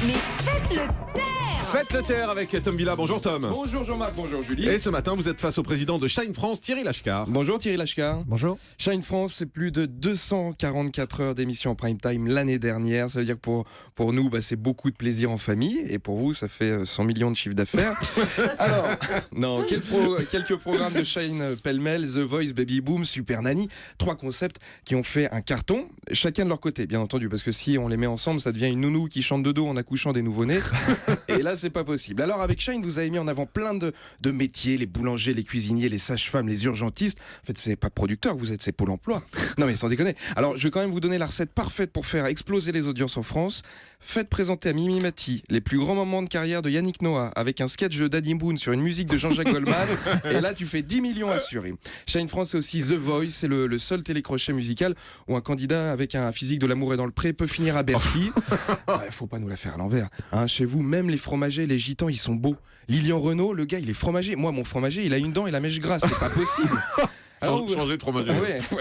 Mais faites le taire! Faites le taire avec Tom Villa. Bonjour Tom. Bonjour Jean-Marc, bonjour Julie. Et ce matin, vous êtes face au président de Shine France, Thierry Lachkar. Bonjour Thierry Lachkar. Bonjour. Shine France, c'est plus de 244 heures d'émission en prime time l'année dernière. Ça veut dire que pour nous, c'est beaucoup de plaisir en famille. Et pour vous, ça fait 100 millions de chiffre d'affaires. Alors, non, quelques programmes de Shine pêle-mêle, The Voice, Baby Boom, Super Nanny. 3 concepts qui ont fait un carton, chacun de leur côté, bien entendu. Parce que si on les met ensemble, ça devient une nounou qui chante de dos en accouchant des nouveau-nés. Et là, c'est pas possible. Alors, avec Shine, vous avez mis en avant plein de métiers, les boulangers, les cuisiniers, les sages-femmes, les urgentistes. En fait, vous n'êtes pas producteur, vous êtes Pôle emploi. Non, mais sans déconner. Alors, je vais quand même vous donner la recette parfaite pour faire exploser les audiences en France. Faites présenter à Mimi Mati les plus grands moments de carrière de Yannick Noah avec un sketch de Daddy Boone sur une musique de Jean-Jacques Goldman. Et là, tu fais 10 millions assurés. Shine France, c'est aussi The Voice. C'est le seul télécrochet musical où un candidat avec un physique de l'amour et dans le pré peut finir à Bercy. Faut pas nous la faire à l'envers. Chez vous, même les fromagers, les gitans, ils sont beaux. Lilian Renaud, le gars, il est fromager. Moi, mon fromager, il a une dent et la mèche grasse. C'est pas possible. Changer de fromager.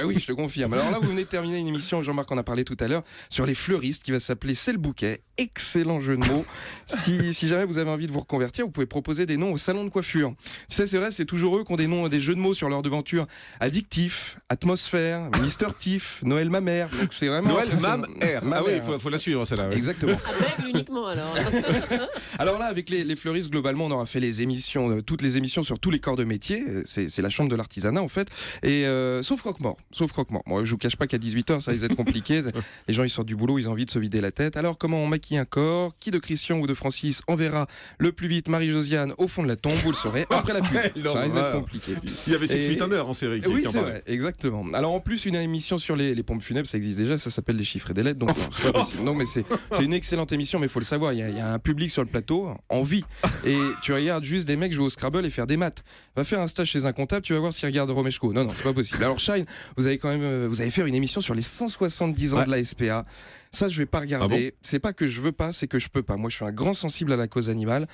Oui, je te confirme. Alors là, vous venez de terminer une émission, Jean-Marc en a parlé tout à l'heure, sur les fleuristes qui va s'appeler C'est le bouquet. Excellent jeu de mots. Si jamais vous avez envie de vous reconvertir, vous pouvez proposer des noms au salon de coiffure. Tu sais, c'est vrai, c'est toujours eux qui ont des jeux de mots sur leur devanture. Addictif, Atmosphère, Mister Tiff, Noël ma mère. Donc c'est vraiment Noël Mam R. Ah oui, il faut la suivre celle-là. Ouais. Exactement. Avec uniquement alors. Alors là, avec les fleuristes, globalement, on aura fait les émissions, toutes les émissions sur tous les corps de métier. C'est la chambre de l'artisanat, en fait. Et sauf croque-mort. Moi, je vous cache pas qu'à 18h, ça risque d'être compliqué. Les gens, ils sortent du boulot, ils ont envie de se vider la tête. Alors, comment on maquille un corps? Qui de Christian ou de Francis enverra le plus vite Marie-Josiane au fond de la tombe? Vous le saurez après la pub. Ça risque d'être compliqué. Il y avait Six Feet Under en série. Oui, c'est vrai, exactement. Alors, en plus, une émission sur les pompes funèbres, ça existe déjà, ça s'appelle Les Chiffres et des Lettres. Donc, c'est pas possible. Non, mais c'est une excellente émission, mais il faut le savoir, il y a un public sur le plateau en vie. Et tu regardes juste des mecs jouer au Scrabble et faire des maths. Va faire un stage chez un comptable, tu vas voir s'il regarde Romeshko. Non, c'est pas possible. Alors Shine, vous avez fait une émission sur les 170 ans de la SPA. Ça, je vais pas regarder. C'est pas que je veux pas, c'est que je peux pas. Moi, je suis un grand sensible à la cause animale.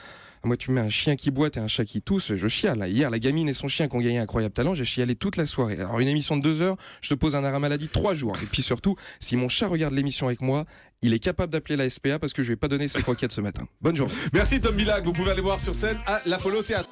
Moi, tu mets un chien qui boite et un chat qui tousse, je chiale. Hier, la gamine et son chien qui ont gagné un incroyable talent, j'ai chialé toute la soirée. Alors, une émission de 2 heures, je te pose un arrêt maladie 3 jours. Et puis surtout, si mon chat regarde l'émission avec moi, il est capable d'appeler la SPA parce que je vais pas donner ses croquettes ce matin. Bonne journée. Merci Tom Villa, vous pouvez aller voir sur scène à l'Apollo Théâtre.